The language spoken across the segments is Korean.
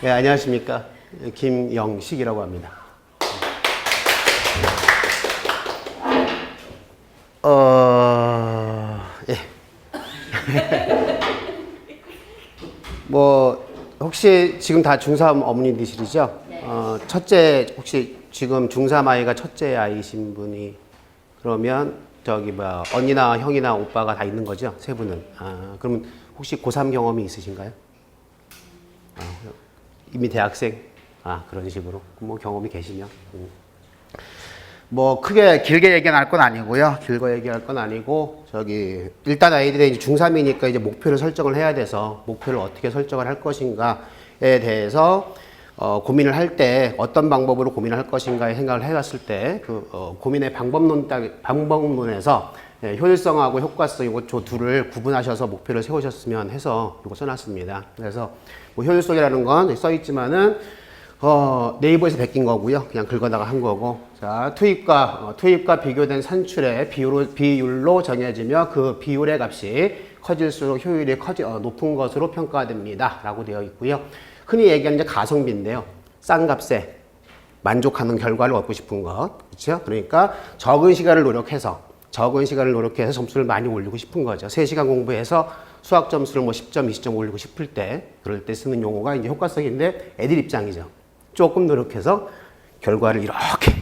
네, 안녕하십니까. 김영식이라고 합니다. 예. 뭐, 혹시 지금 다 중3 어머니들이시죠? 네. 첫째, 혹시 지금 중3 아이가 첫째 아이신 분이 그러면 저기 뭐 언니나 형이나 오빠가 다 있는 거죠? 세 분은. 그러면 혹시 고3 경험이 있으신가요? 이미 대학생? 그런 식으로. 뭐 경험이 계시면. 뭐 크게 길게 얘기할 건 아니고요. 길고 얘기할 건 아니고 저기 일단 아이들이 이제 중3이니까 이제 목표를 설정을 해야 돼서 목표를 어떻게 설정을 할 것인가에 대해서 고민을 할 때 어떤 방법으로 고민을 할 것인가에 생각을 해봤을 때 그 고민의 방법론에서 효율성하고 효과성 이거 저 둘을 구분하셔서 목표를 세우셨으면 해서 이거 써놨습니다. 그래서 뭐 효율성이라는 건 써있지만은 네이버에서 베낀 거고요. 그냥 긁어다가 한 거고. 자, 투입과 비교된 산출의 비율로 정해지며 그 비율의 값이 커질수록 효율이 높은 것으로 평가됩니다. 라고 되어 있고요. 흔히 얘기하는 이제 가성비인데요. 싼 값에 만족하는 결과를 얻고 싶은 것. 그렇죠? 그러니까 적은 시간을 노력해서 점수를 많이 올리고 싶은 거죠. 3시간 공부해서 수학 점수를 뭐 10점, 20점 올리고 싶을 때, 그럴 때 쓰는 용어가 이제 효과성인데 애들 입장이죠. 조금 노력해서 결과를 이렇게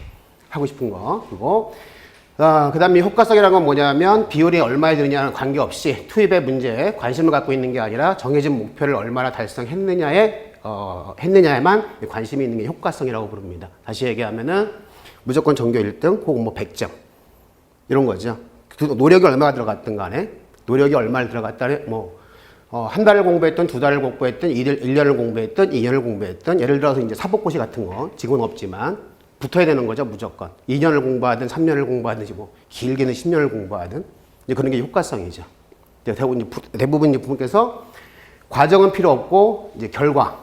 하고 싶은 거. 그리고 그 다음에 효과성이라는 건 뭐냐면 비율이 얼마에 드느냐는 관계없이 투입의 문제에 관심을 갖고 있는 게 아니라 정해진 목표를 얼마나 했느냐에만 관심이 있는 게 효과성이라고 부릅니다. 다시 얘기하면은 무조건 전교 1등 혹은 뭐 100점 이런 거죠. 노력이 얼마가 들어갔든 간에 노력이 얼마를 들어갔다는 한 달을 공부했든 두 달을 공부했든 1년을 공부했든 2년을 공부했든 예를 들어서 이제 사법고시 같은 거 지금은 없지만 붙어야 되는 거죠 무조건 2년을 공부하든 3년을 공부하든지 뭐 길게는 10년을 공부하든 이제 그런 게 효과성이죠. 대부분 이제 부모께서 과정은 필요 없고 이제 결과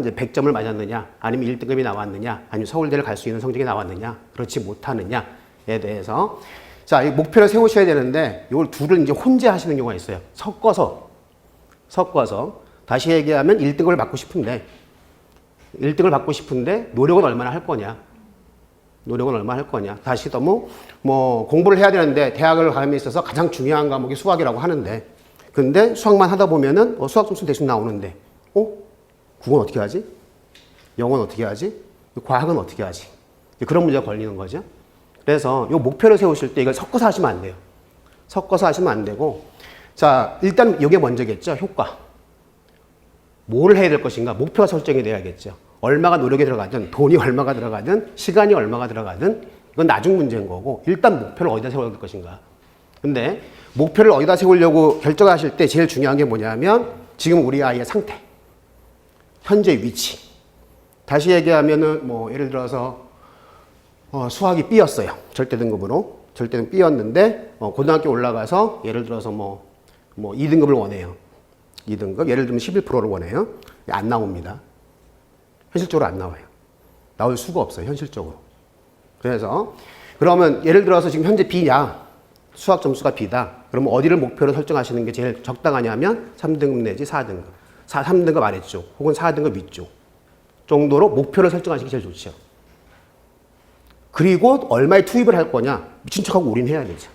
이제 100점을 맞았느냐 아니면 1등급이 나왔느냐 아니면 서울대를 갈 수 있는 성적이 나왔느냐 그렇지 못하느냐에 대해서 자, 이 목표를 세우셔야 되는데 이걸 둘을 이제 혼재하시는 경우가 있어요. 섞어서 다시 얘기하면 1등급을 받고 싶은데 노력은 얼마나 할 거냐? 다시 또 뭐 공부를 해야 되는데 대학을 가는 데 있어서 가장 중요한 과목이 수학이라고 하는데 근데 수학만 하다 보면은 수학 점수 대충 나오는데 국어는 어떻게 하지? 영어는 어떻게 하지? 과학은 어떻게 하지? 그런 문제가 걸리는 거죠. 그래서 이 목표를 세우실 때 이걸 섞어서 하시면 안 돼요. 섞어서 하시면 안 되고 자 일단 이게 먼저겠죠. 효과. 뭘 해야 될 것인가? 목표가 설정이 돼야겠죠. 얼마가 노력이 들어가든 돈이 얼마가 들어가든 시간이 얼마가 들어가든 이건 나중 문제인 거고 일단 목표를 어디다 세워야 될 것인가. 근데 목표를 어디다 세우려고 결정하실 때 제일 중요한 게 뭐냐면 지금 우리 아이의 상태, 현재 위치. 다시 얘기하면은 뭐 예를 들어서 수학이 B였어요. 절대등급으로. 절대는 B였는데 고등학교 올라가서 예를 들어서 뭐 2등급을 원해요. 2등급. 예를 들면 11%를 원해요. 안 나옵니다. 현실적으로 안 나와요. 나올 수가 없어요. 현실적으로. 그래서 그러면 예를 들어서 지금 현재 B냐. 수학 점수가 B다. 그러면 어디를 목표로 설정하시는 게 제일 적당하냐면 3등급 내지 4등급. 3등급 아래쪽 혹은 4등급 위쪽 정도로 목표를 설정하시기 제일 좋죠. 그리고 얼마에 투입을 할 거냐? 미친 척하고 올인해야 되죠.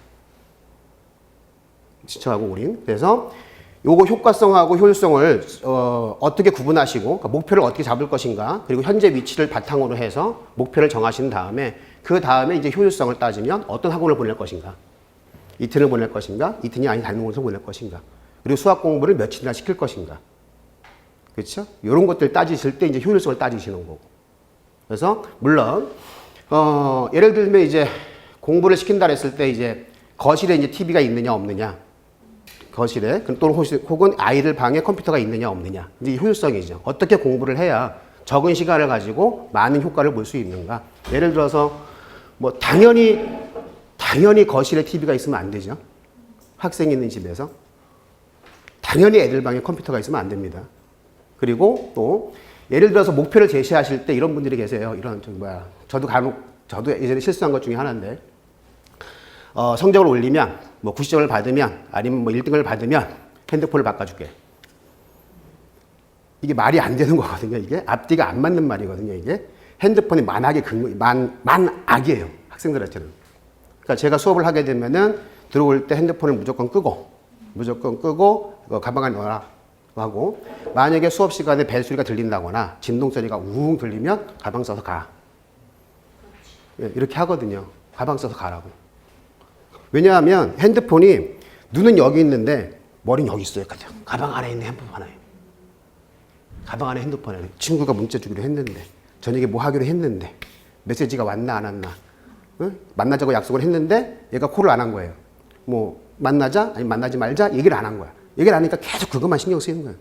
미친 척하고 올인. 그래서 요거 효과성하고 효율성을 어떻게 구분하시고 그러니까 목표를 어떻게 잡을 것인가 그리고 현재 위치를 바탕으로 해서 목표를 정하신 다음에 그 다음에 이제 효율성을 따지면 어떤 학원을 보낼 것인가? 이틀을 보낼 것인가? 이틀이 아닌 다른 곳에서 보낼 것인가? 그리고 수학 공부를 며칠이나 시킬 것인가? 그렇죠? 이런 것들 따지실 때 이제 효율성을 따지시는 거고. 그래서 물론 예를 들면 이제 공부를 시킨다 했을 때 이제 거실에 이제 TV가 있느냐 없느냐 거실에 또는 혹은 아이들 방에 컴퓨터가 있느냐 없느냐 이제 효율성이죠. 어떻게 공부를 해야 적은 시간을 가지고 많은 효과를 볼 수 있는가. 예를 들어서 뭐 당연히 거실에 TV가 있으면 안 되죠. 학생이 있는 집에서 당연히 애들 방에 컴퓨터가 있으면 안 됩니다. 그리고 또 예를 들어서 목표를 제시하실 때 이런 분들이 계세요. 저도 예전에 실수한 것 중에 하나인데 성적을 올리면 뭐 90점을 받으면 아니면 뭐 1등을 받으면 핸드폰을 바꿔줄게. 이게 말이 안 되는 거거든요. 이게 앞뒤가 안 맞는 말이거든요. 이게 핸드폰이 만악이에요. 학생들한테는. 그러니까 제가 수업을 하게 되면은 들어올 때 핸드폰을 무조건 끄고 가방 안에 넣어라 하고, 만약에 수업 시간에 벨 소리가 들린다거나 진동 소리가 우웅 들리면 가방 써서 가. 이렇게 하거든요. 가방 써서 가라고. 왜냐하면 핸드폰이 눈은 여기 있는데 머리는 여기 있어요. 가방 안에 있는 핸드폰 하나에. 가방 안에 핸드폰 하나에. 친구가 문자 주기로 했는데, 저녁에 뭐 하기로 했는데, 메시지가 왔나 안 왔나, 응? 만나자고 약속을 했는데 얘가 콜을 안 한 거예요. 뭐 만나자 아니면 만나지 말자 얘기를 안 한 거야. 얘기를 안 하니까 계속 그것만 신경 쓰이는 거예요.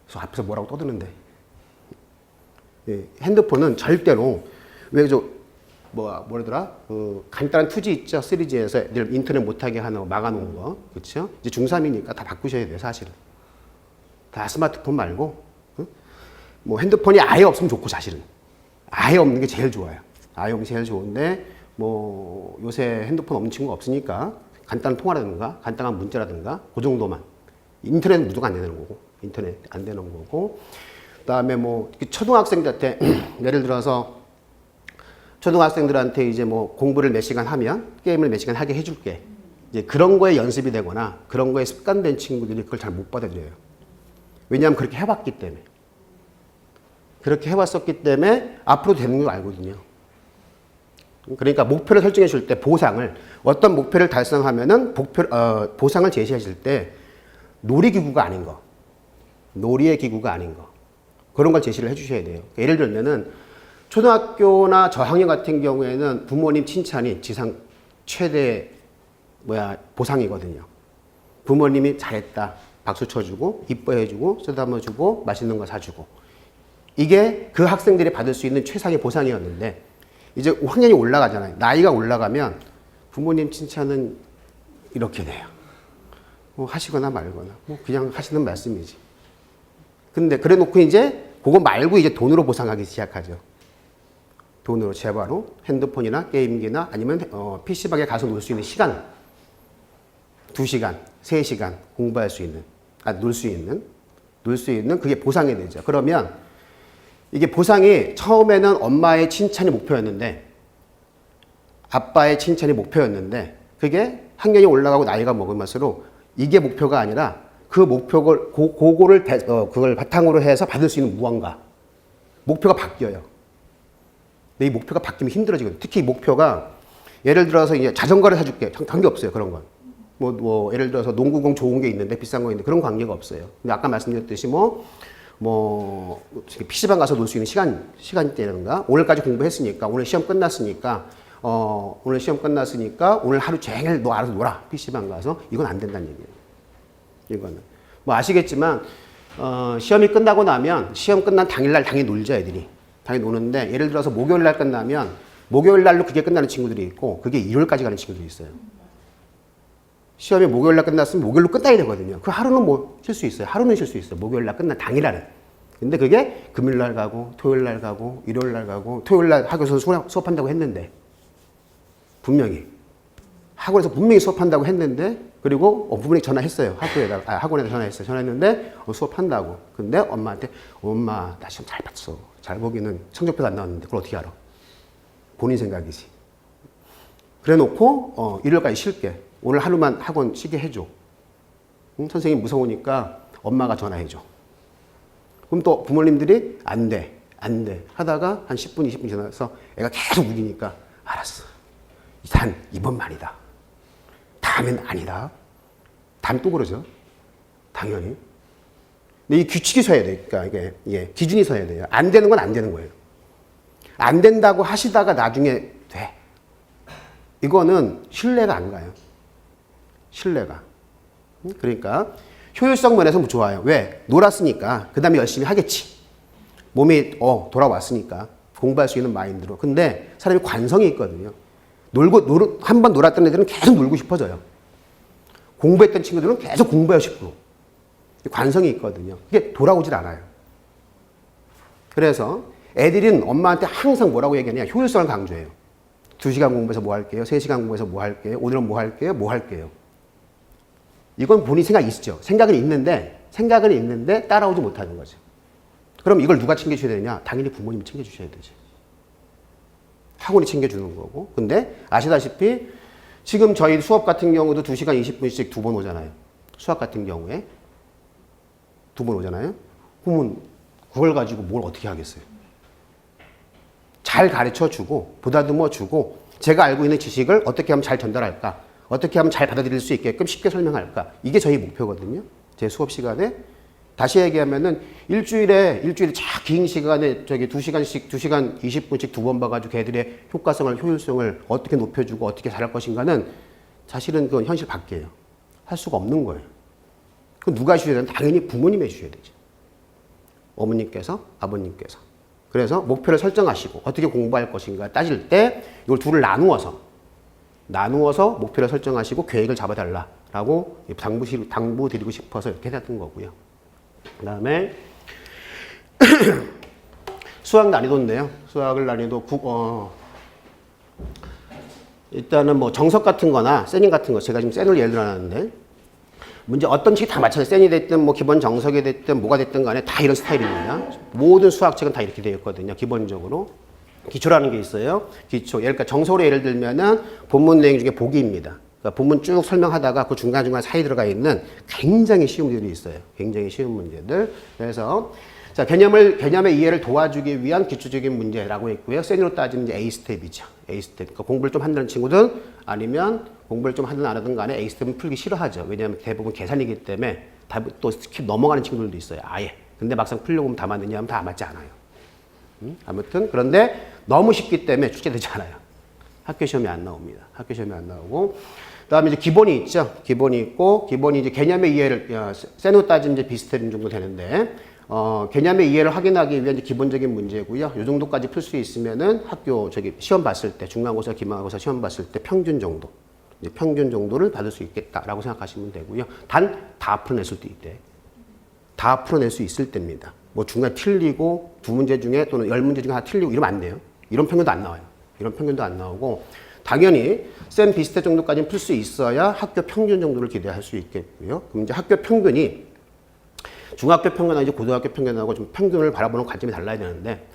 그래서 앞에서 뭐라고 떠드는데, 핸드폰은 절대로, 뭐라더라? 간단한 2G 있죠? 3G에서 애들 인터넷 못하게 하는 거 막아놓은 거. 그렇죠? 이제 중3이니까 다 바꾸셔야 돼요, 사실은. 다 스마트폰 말고. 응? 뭐 핸드폰이 아예 없으면 좋고, 사실은. 아예 없는 게 제일 좋아요. 아예 없는 게 제일 좋은데, 뭐 요새 핸드폰 없는 친구가 없으니까 간단한 통화라든가 간단한 문자라든가 그 정도만. 인터넷은 무조건 안 되는 거고. 인터넷 안 되는 거고. 그다음에 뭐 초등학생들한테 예를 들어서 초등학생들한테 이제 뭐 공부를 몇 시간 하면 게임을 몇 시간 하게 해줄게. 이제 그런 거에 연습이 되거나 그런 거에 습관된 친구들이 그걸 잘 못 받아들여요. 왜냐하면 그렇게 해봤기 때문에. 그렇게 해왔었기 때문에 앞으로 되는 걸 알거든요. 그러니까 목표를 설정해 줄 때 보상을, 어떤 목표를 달성하면은 보상을 제시하실 때 놀이기구가 아닌 거, 놀이의 기구가 아닌 거, 그런 걸 제시를 해 주셔야 돼요. 예를 들면은 초등학교나 저학년 같은 경우에는 부모님 칭찬이 지상 최대 보상이거든요. 부모님이 잘했다, 박수 쳐주고 이뻐해주고 쓰다듬어주고 맛있는 거 사주고, 이게 그 학생들이 받을 수 있는 최상의 보상이었는데, 이제 학년이 올라가잖아요. 나이가 올라가면 부모님 칭찬은 이렇게 돼요. 뭐 하시거나 말거나 뭐 그냥 하시는 말씀이지. 근데 그래 놓고 이제 그거 말고 이제 돈으로 보상하기 시작하죠. 돈으로, 제바로 핸드폰이나 게임기나 아니면 PC방에 가서 놀 수 있는 시간, 2시간, 3시간 공부할 수 있는, 놀 수 있는 그게 보상이 되죠. 그러면 이게 보상이 처음에는 엄마의 칭찬이 목표였는데, 아빠의 칭찬이 목표였는데, 그게 학년이 올라가고 나이가 먹으면서로 이게 목표가 아니라 그 목표를, 그걸 바탕으로 해서 받을 수 있는 무언가, 목표가 바뀌어요. 근데 이 목표가 바뀌면 힘들어지거든요. 특히 이 목표가, 예를 들어서 이제 자전거를 사줄게. 관계 없어요, 그런 건. 예를 들어서 농구공 좋은 게 있는데, 비싼 거 있는데, 그런 관계가 없어요. 근데 아까 말씀드렸듯이 PC방 가서 놀 수 있는 시간대라든가, 오늘까지 공부했으니까, 오늘 시험 끝났으니까, 오늘 하루 종일 너 알아서 놀아. PC방 가서. 이건 안 된다는 얘기예요. 이거는. 아시겠지만, 시험이 끝나고 나면, 시험 끝난 당일날 당연히 놀죠, 애들이. 당연히 노는데, 예를 들어서 목요일날 끝나면, 목요일날로 그게 끝나는 친구들이 있고, 그게 일요일까지 가는 친구들이 있어요. 시험이 목요일날 끝났으면 목요일로 끝나야 되거든요. 그 하루는 쉴 수 있어요. 하루는 쉴 수 있어요. 목요일날 끝난 당일날은. 근데 그게 금요일날 가고, 토요일날 가고, 일요일날 가고, 토요일날 학교에서 수업한다고 했는데, 분명히. 학원에서 분명히 수업한다고 했는데, 그리고 부모님이 전화했어요. 학원에다 전화했어요. 전화했는데, 수업한다고. 근데 엄마한테, 엄마, 나 시험 잘 봤어. 잘 보기는 성적표도 안 나왔는데, 그걸 어떻게 알아? 본인 생각이지. 그래 놓고, 일요일까지 쉴게. 오늘 하루만 학원 쉬게 해줘. 응? 선생님 무서우니까 엄마가 전화해줘. 그럼 또 부모님들이 안 돼 하다가 한 10분, 20분 지나서 애가 계속 우기니까, 알았어. 단 이번만이다. 다음엔 아니다. 다음 또 그러죠. 당연히. 근데 이 규칙이 서야 돼요. 그러니까 이게 기준이 서야 돼요. 안 되는 건 안 되는 거예요. 안 된다고 하시다가 나중에 돼. 이거는 신뢰가 안 가요. 신뢰가. 그러니까 효율성 면에서 좋아요. 왜? 놀았으니까 그 다음에 열심히 하겠지. 몸이 돌아왔으니까 공부할 수 있는 마인드로. 근데 사람이 관성이 있거든요. 한 번 놀았던 애들은 계속 놀고 싶어져요. 공부했던 친구들은 계속 공부하고 싶고. 관성이 있거든요. 이게 돌아오질 않아요. 그래서 애들은 엄마한테 항상 뭐라고 얘기하냐? 효율성을 강조해요. 2시간 공부해서 뭐 할게요? 3시간 공부해서 뭐 할게요? 오늘은 뭐 할게요? 뭐 할게요? 이건 본인 생각이 있죠. 생각은 있는데 따라오지 못하는 거죠. 그럼 이걸 누가 챙겨줘야 되냐? 당연히 부모님이 챙겨주셔야 되지. 학원이 챙겨주는 거고. 근데 아시다시피 지금 저희 수업 같은 경우도 2시간 20분씩 2번 오잖아요. 수학 같은 경우에 2번 오잖아요. 그러면 그걸 가지고 뭘 어떻게 하겠어요? 잘 가르쳐주고 보다듬어주고 제가 알고 있는 지식을 어떻게 하면 잘 전달할까? 어떻게 하면 잘 받아들일 수 있게끔 쉽게 설명할까? 이게 저희 목표거든요. 제 수업 시간에. 다시 얘기하면은 일주일에 긴 시간에 2시간 20분씩 2번 봐가지고 걔들의 효과성을, 효율성을 어떻게 높여주고 어떻게 잘할 것인가는 사실은 그건 현실 밖이에요. 할 수가 없는 거예요. 그럼 누가 해주셔야 되나? 당연히 부모님이 해주셔야 되죠. 어머님께서, 아버님께서. 그래서 목표를 설정하시고 어떻게 공부할 것인가 따질 때 이걸 둘을 나누어서 목표를 설정하시고 계획을 잡아달라라고 당부드리고 싶어서 이렇게 해놨던 거고요. 그 다음에 수학 난이도인데요. 수학을 난이도 일단은 뭐 정석 같은 거나 세닝 같은 거 제가 지금 센을 예를 들어놨는데 문제 어떤 식이 다 마찬가지 센이 됐든 뭐 기본 정석이 됐든 뭐가 됐든 간에 다 이런 스타일입니다. 모든 수학책은 다 이렇게 되어 있거든요. 기본적으로. 기초라는 게 있어요. 기초. 그러니까 정석으로 예를 들면은 본문 내용 중에 보기입니다. 그러니까 본문 쭉 설명하다가 그 중간중간 사이 들어가 있는 굉장히 쉬운 문제들이 있어요. 굉장히 쉬운 문제들. 그래서 자, 개념의 이해를 도와주기 위한 기초적인 문제라고 했고요. 센으로 따지면 이제 A 스텝이죠. A 스텝. 그러니까 공부를 좀 한다는 친구들 아니면 공부를 좀 하든 안 하든 간에 A 스텝은 풀기 싫어하죠. 왜냐하면 대부분 계산이기 때문에 또 스킵 넘어가는 친구들도 있어요. 아예. 근데 막상 풀려고 하면 다 맞느냐 하면 다 맞지 않아요. 아무튼 그런데 너무 쉽기 때문에 출제되지 않아요. 학교 시험에 안 나옵니다. 학교 시험에 안 나오고. 그다음에 이제 기본이 있죠. 기본이 있고 기본이 이제 개념의 이해를 센으로 따지면 이제 비슷한 정도 되는데 개념의 이해를 확인하기 위한 이제 기본적인 문제고요. 이 정도까지 풀 수 있으면은 학교 시험 봤을 때 중간고사, 기말고사 시험 봤을 때 평균 정도, 이제 평균 정도를 받을 수 있겠다라고 생각하시면 되고요. 단 다 풀어낼 수 있을 때, 다 풀어낼 수 있을 때입니다. 뭐 중간 틀리고 2문제 중에 또는 10문제 중에 하나 틀리고 이러면 안 돼요. 이런 평균도 안 나와요. 이런 평균도 안 나오고 당연히 쌤 비슷해 정도까지는 풀 수 있어야 학교 평균 정도를 기대할 수 있겠고요. 그럼 이제 학교 평균이 중학교 평균하고 이제 고등학교 평균하고 좀 평균을 바라보는 관점이 달라야 되는데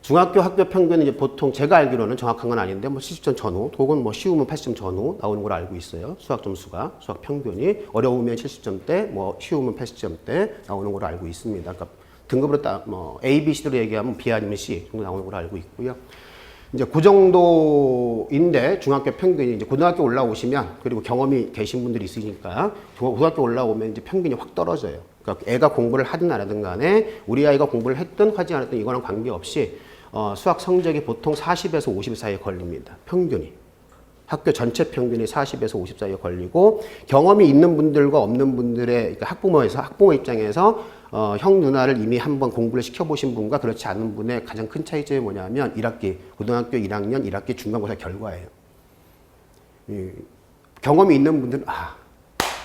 중학교 학교 평균은 이제 보통 제가 알기로는 정확한 건 아닌데 뭐 70점 전후 혹은 뭐 쉬우면 80점 전후 나오는 걸 알고 있어요. 수학 점수가 수학 평균이 어려우면 70점대, 뭐 쉬우면 80점대 나오는 걸 알고 있습니다. 그러니까 등급으로 뭐 A, B, C로 얘기하면 B 아니면 C 정도 나오는 걸 알고 있고요. 이제 그 정도인데 중학교 평균이 이제 고등학교 올라오시면 그리고 경험이 계신 분들이 있으니까 고등학교 올라오면 이제 평균이 확 떨어져요. 그러니까 애가 공부를 하든 안 하든 간에 우리 아이가 공부를 했든 하지 않았든 이거랑 관계없이 수학 성적이 보통 40에서 50 사이에 걸립니다. 평균이. 학교 전체 평균이 40에서 50 사이에 걸리고 경험이 있는 분들과 없는 분들의 그러니까 학부모 입장에서 형 누나를 이미 한번 공부를 시켜보신 분과 그렇지 않은 분의 가장 큰 차이점이 뭐냐면 1학기 고등학교 1학년 1학기 중간고사 결과예요. 경험이 있는 분들은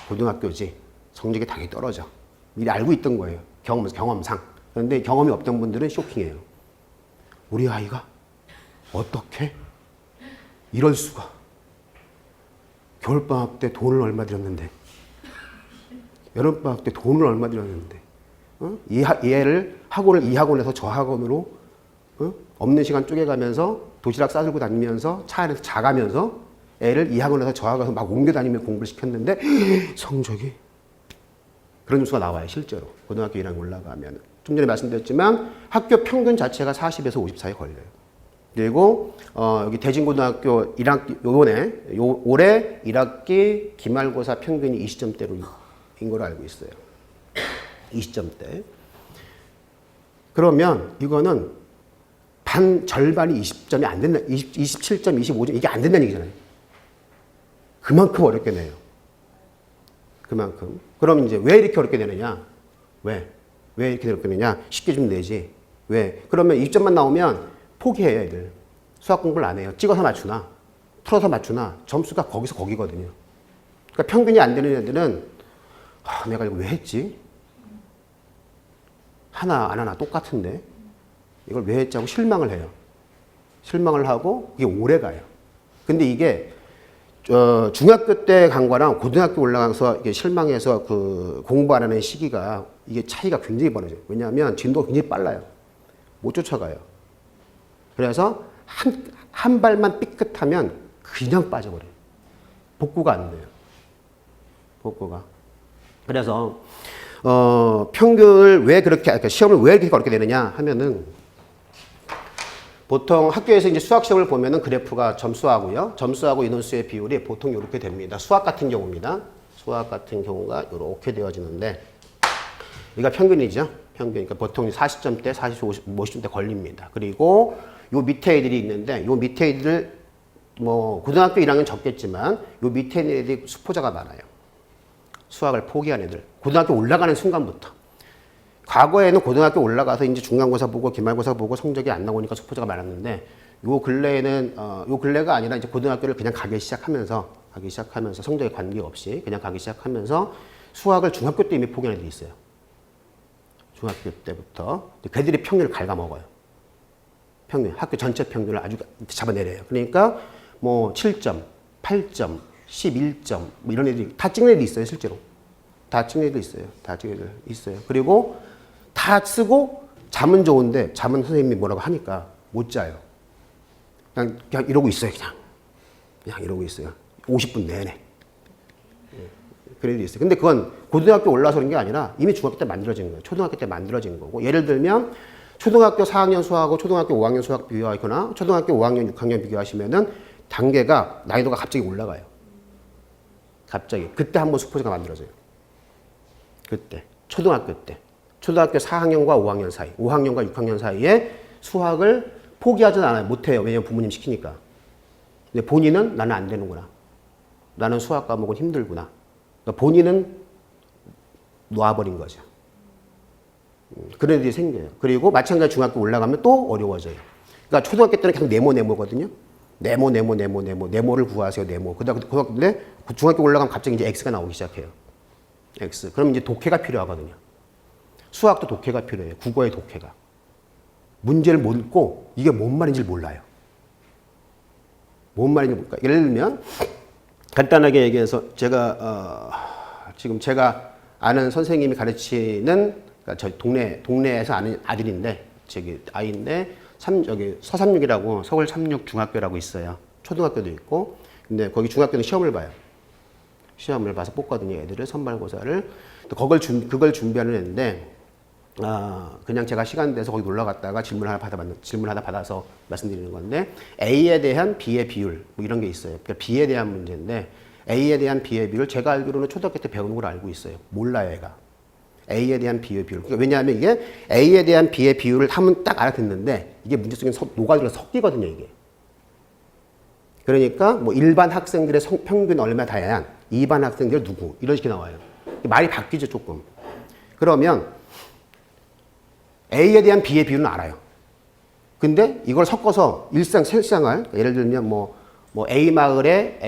고등학교지 성적이 당연히 떨어져. 미리 알고 있던 거예요. 경험상. 그런데 경험이 없던 분들은 쇼킹해요. 우리 아이가 어떻게 이럴 수가. 겨울방학 때 돈을 얼마 들였는데 여름방학 때 돈을 얼마 들였는데 이 학원을 이 학원에서 저 학원으로 없는 시간 쪼개가면서 도시락 싸들고 다니면서 차 안에서 자가면서 애를 이 학원에서 저 학원에서 막 옮겨 다니며 공부를 시켰는데 성적이 그런 뉴스가 나와요. 실제로 고등학교 1학년 올라가면 좀 전에 말씀드렸지만 학교 평균 자체가 40에서 50 사이 걸려요. 그리고 여기 대진고등학교 1학기 올해 1학기 기말고사 평균이 20점대로인 걸로 알고 있어요. 20점대. 그러면 이거는 절반이 20점이 안 된다. 27점, 25점 이게 안 된다는 얘기잖아요. 그만큼 어렵게 내요. 그만큼. 그럼 이제 왜 이렇게 어렵게 되느냐? 왜 이렇게 어렵게 되느냐? 쉽게 좀 내지. 왜? 그러면 20점만 나오면 포기해요, 애들. 수학 공부를 안 해요. 찍어서 맞추나, 풀어서 맞추나, 점수가 거기서 거기거든요. 그러니까 평균이 안 되는 애들은, 내가 이거 왜 했지? 하나, 안 하나 똑같은데? 이걸 왜 했지 하고 실망을 해요. 실망을 하고, 이게 오래 가요. 근데 이게, 중학교 때 간 거랑 고등학교 올라가서 이게 실망해서 공부 안 하는 시기가 이게 차이가 굉장히 벌어져요. 왜냐하면 진도가 굉장히 빨라요. 못 쫓아가요. 그래서 한 발만 삐끗하면 그냥 빠져버려요. 복구가 안 돼요. 복구가. 그래서 평균을 왜 그렇게, 그러니까 시험을 왜 이렇게 어렵게 되느냐 하면은 보통 학교에서 이제 수학 시험을 보면은 그래프가 점수하고요. 점수하고 인원수의 비율이 보통 이렇게 됩니다. 수학 같은 경우입니다. 수학 같은 경우가 이렇게 되어지는데 여기가 평균이죠. 평균. 그러니까 보통 40점대, 40, 50점대 걸립니다. 그리고 요 밑에 애들이 있는데 요 밑에 애들 뭐 고등학교 1학년 적겠지만 요 밑에 있는 애들이 수포자가 많아요. 수학을 포기한 애들. 고등학교 올라가는 순간부터. 과거에는 고등학교 올라가서 이제 중간고사 보고 기말고사 보고 성적이 안 나오니까 수포자가 많았는데 요 근래에는 요 근래가 아니라 이제 고등학교를 그냥 가기 시작하면서 성적에 관계없이 그냥 가기 시작하면서 수학을 중학교 때 이미 포기한 애들이 있어요. 중학교 때부터 걔들이 평균을 갉아먹어요. 평균, 학교 전체 평균을 아주 잡아내려요. 그러니까 뭐 7점, 8점, 11점 뭐 이런 애들이 다 찍는 애들이 있어요. 실제로 다 찍는 애들 있어요. 다 찍는 애들 있어요. 그리고 다 쓰고 잠은 좋은데 잠은 선생님이 뭐라고 하니까 못 자요. 그냥 이러고 있어요. 그냥 이러고 있어요. 50분 내내. 그런 애들이 있어요. 근데 그건 고등학교 올라서 그런 게 아니라 이미 중학교 때 만들어진 거예요. 초등학교 때 만들어진 거고. 예를 들면 초등학교 4학년 수학하고 초등학교 5학년 수학 비교하거나 초등학교 5학년, 6학년 비교하시면은 단계가 난이도가 갑자기 올라가요. 갑자기. 그때 한번 수포자가 만들어져요. 그때. 초등학교 때. 초등학교 4학년과 5학년 사이, 5학년과 6학년 사이에 수학을 포기하진 않아요. 못해요. 왜냐면 부모님 시키니까. 근데 본인은 나는 안 되는구나. 나는 수학 과목은 힘들구나. 그러니까 본인은 놓아버린 거죠. 그런 애들이 생겨요. 그리고 마찬가지로 중학교 올라가면 또 어려워져요. 그러니까 초등학교 때는 계속 네모거든요. 네모를 구하세요. 네모. 그다음 고등학교 때 중학교 올라가면 갑자기 이제 X가 나오기 시작해요. X. 그럼 이제 독해가 필요하거든요. 수학도 독해가 필요해요. 국어의 독해가. 문제를 묻고 이게 뭔 말인지 몰라요. 뭔 말인지 모르니까. 예를 들면 간단하게 얘기해서 지금 제가 아는 선생님이 가르치는 그러니까 저희 동네에서 아는 아들인데 아이인데 서삼육이라고 서울 삼육 중학교라고 있어요. 초등학교도 있고. 근데 거기 중학교는 시험을 봐요. 시험을 봐서 뽑거든요. 애들을 선발고사를. 그걸 준비하는 애인데 그냥 제가 시간 돼서 거기 놀러 갔다가 질문 하나 받아서 말씀드리는 건데 A에 대한 B의 비율 뭐 이런 게 있어요. 그러니까 B에 대한 문제인데 A에 대한 B의 비율 제가 알기로는 초등학교 때 배우는 걸 알고 있어요. 몰라요, 얘가. A에 대한 B의 비율. 그러니까 왜냐하면 이게 A에 대한 B의 비율을 하면 딱 알아듣는데 이게 문제 속에 녹아들어서 섞이거든요, 이게. 그러니까 뭐 일반 학생들의 평균 얼마 다양, 2반 학생들 누구 이런 식이 나와요. 말이 바뀌죠, 조금. 그러면 A에 대한 B의 비율은 알아요. 근데 이걸 섞어서 실생활, 예를 들면 뭐 A 마을에서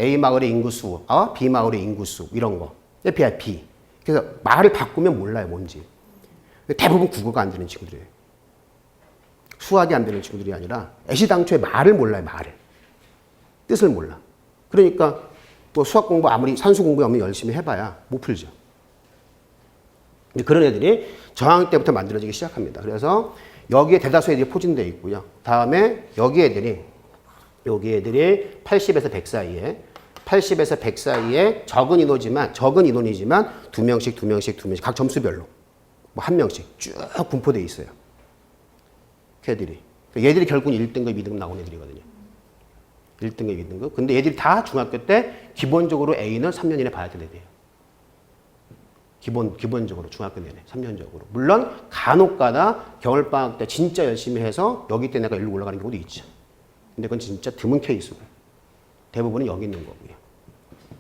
A 마을의 인구수와 B 마을의 인구수 이런 거. B. 그래서 말을 바꾸면 몰라요, 뭔지. 대부분 국어가 안 되는 친구들이에요. 수학이 안 되는 친구들이 아니라 애시당초에 말을 몰라요, 말을. 뜻을 몰라. 그러니까 또 수학 공부 아무리 산수 공부 아무리 열심히 해봐야 못 풀죠. 그런 애들이 저학년 때부터 만들어지기 시작합니다. 그래서 여기에 대다수 애들이 포진되어 있고요. 다음에 여기 애들이 80에서 100 사이에 적은 인원이지만 2명씩 각 점수별로 뭐 한 명씩 쭉 분포되어 있어요. 걔들이. 얘들이 결국은 1등급, 2등급 나온 애들이거든요. 1등급, 2등급. 근데 얘들이 다 중학교 때 기본적으로 A는 3년 이내 봐야 되는 애들이에요. 기본적으로 중학교 내내 3년적으로. 물론 간혹가다 겨울방학 때 진짜 열심히 해서 여기 때 내가 일로 올라가는 경우도 있죠. 근데 그건 진짜 드문 케이스고 대부분은 여기 있는 거고요.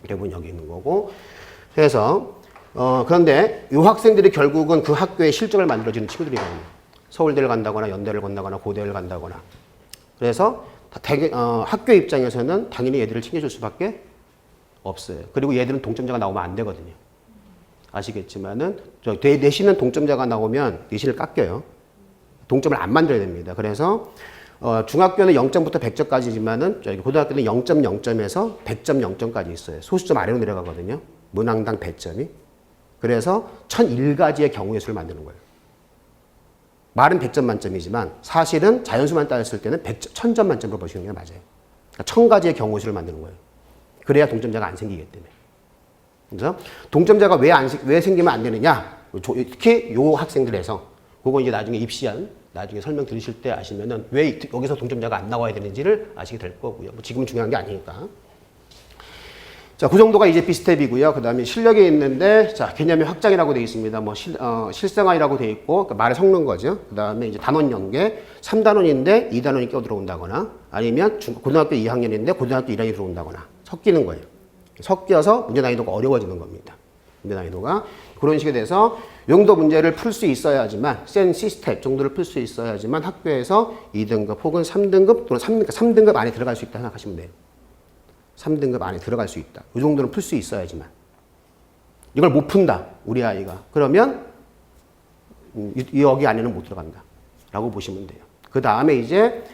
대부분 여기 있는 거고. 그래서 그런데 이 학생들이 결국은 그 학교의 실적을 만들어주는 친구들이거든요. 서울대를 간다거나 연대를 간다거나 고대를 간다거나. 그래서 학교 입장에서는 당연히 얘들을 챙겨줄 수밖에 없어요. 그리고 얘들은 동점자가 나오면 안 되거든요. 아시겠지만은 내신은 동점자가 나오면 내신을 깎여요. 동점을 안 만들어야 됩니다. 그래서 중학교는 0점부터 100점까지지만은 고등학교는 0.0점에서 100점 0점까지 있어요. 소수점 아래로 내려가거든요. 문항당 100점이. 그래서 1001가지의 경우의 수를 만드는 거예요. 말은 100점 만점이지만 사실은 자연수만 따졌을 때는 1000점 만점으로 보시는 게 맞아요. 그러니까 1000가지의 경우의 수를 만드는 거예요. 그래야 동점자가 안 생기기 때문에. 그래서 동점자가 왜 생기면 안 되느냐? 특히 요 학생들에서 그거 이제 나중에 입시한 나중에 설명 들으실 때 아시면은 왜 여기서 동점자가 안 나와야 되는지를 아시게 될 거고요. 뭐 지금은 중요한 게 아니니까. 자, 그 정도가 이제 B스텝이고요. 그 다음에 실력이 있는데, 자, 개념의 확장이라고 되어 있습니다. 뭐, 실생활이라고 되어 있고, 그러니까 말을 섞는 거죠. 그 다음에 이제 단원 연계, 3단원인데 2단원이 껴 들어온다거나, 아니면 고등학교 2학년인데 고등학교 1학년이 들어온다거나, 섞이는 거예요. 섞여서 문제 난이도가 어려워지는 겁니다. 문제 난이도가. 그런 식에 대해서 용도 문제를 풀 수 있어야지만, 센 C스텝 정도를 풀 수 있어야지만 학교에서 2등급 혹은 3등급 또는 3등급 안에 들어갈 수 있다 생각하시면 돼요. 3등급 안에 들어갈 수 있다. 이 정도는 풀 수 있어야지만. 이걸 못 푼다, 우리 아이가. 그러면 여기 안에는 못 들어간다. 라고 보시면 돼요. 그 다음에 이제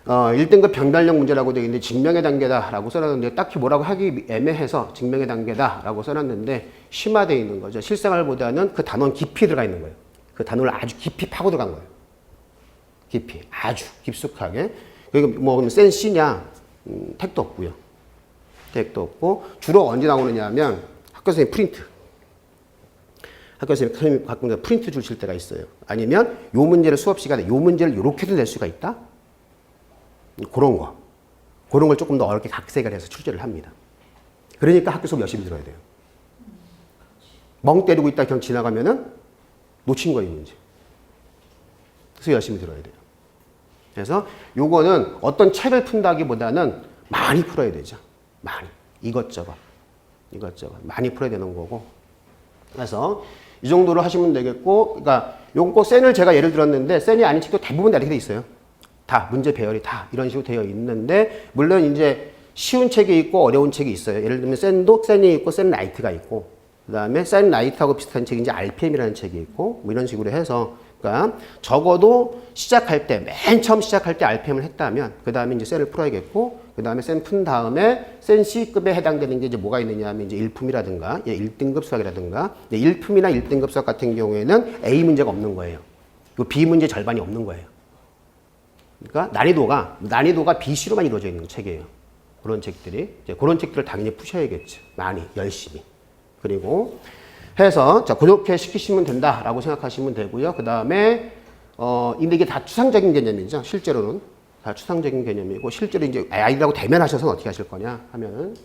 1등급 변별력 문제라고 되어 있는데 증명의 단계다라고 써놨는데 딱히 뭐라고 하기 애매해서 증명의 단계다라고 써놨는데 심화되어 있는 거죠. 실생활보다는 그 단원 깊이 들어가 있는 거예요. 그 단원을 아주 깊이 파고 들어간 거예요. 깊이. 아주 깊숙하게. 그리고 뭐 센 C냐? 택도 없고요. 택도 없고 주로 언제 나오느냐 하면 학교 선생님 프린트. 학교 선생님 가끔 프린트 주실 때가 있어요. 아니면 요 문제를 수업 시간에 요 문제를 요렇게도 낼 수가 있다? 그런 거. 그런 걸 조금 더 어렵게 각색을 해서 출제를 합니다. 그러니까 학교 수업 열심히 들어야 돼요. 멍 때리고 있다 그냥 지나가면은 놓친 거예요, 문제. 그래서 열심히 들어야 돼요. 그래서 요거는 어떤 책을 푼다기보다는 많이 풀어야 되죠. 많이. 이것저것 많이 풀어야 되는 거고. 그래서 이 정도로 하시면 되겠고, 그러니까 요거 센을 제가 예를 들었는데 센이 아닌 책도 대부분 다 이렇게 돼 있어요. 다 문제 배열이 다 이런 식으로 되어 있는데 물론 이제 쉬운 책이 있고 어려운 책이 있어요. 예를 들면 센이 있고 센 라이트가 있고 그다음에 센 라이트하고 비슷한 책이 이제 RPM이라는 책이 있고 뭐 이런 식으로 해서 그러니까 적어도 시작할 때 맨 처음 시작할 때 RPM을 했다면 그다음에 이제 센을 풀어야겠고 그다음에 센 푼 다음에 센 C급에 해당되는 게 이제 뭐가 있느냐 하면 이제 1품이라든가 1등급 수학이라든가 1품이나 1등급 수학 같은 경우에는 A 문제가 없는 거예요. 그리고 B 문제 절반이 없는 거예요. 그러니까 난이도가 BC로만 이루어져 있는 책이에요. 그런 책들이 이제 그런 책들을 당연히 푸셔야겠죠. 많이 열심히. 그리고 해서 자 그렇게 시키시면 된다라고 생각하시면 되고요. 그 다음에 근데 이게 다 추상적인 개념이죠. 실제로는 다 추상적인 개념이고 실제로 이제 아이들하고 대면하셔서 어떻게 하실 거냐 하면은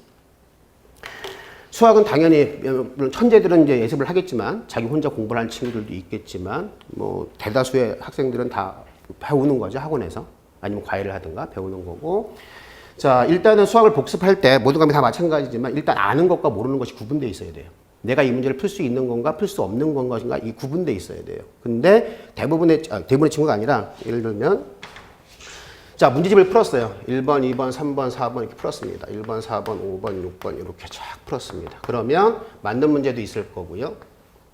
수학은 당연히 물론 천재들은 이제 예습을 하겠지만 자기 혼자 공부를 하는 친구들도 있겠지만 뭐 대다수의 학생들은 다 배우는 거죠. 학원에서 아니면 과외를 하든가 배우는 거고 자 일단은 수학을 복습할 때 모든 과목이 다 마찬가지지만 일단 아는 것과 모르는 것이 구분되어 있어야 돼요. 내가 이 문제를 풀 수 있는 건가 풀 수 없는 건가 이 구분되어 있어야 돼요. 근데 대부분의 친구가 아니라 예를 들면 자 문제집을 풀었어요. 1번, 2번, 3번, 4번 이렇게 풀었습니다. 1번, 4번, 5번, 6번 이렇게 쫙 풀었습니다. 그러면 맞는 문제도 있을 거고요.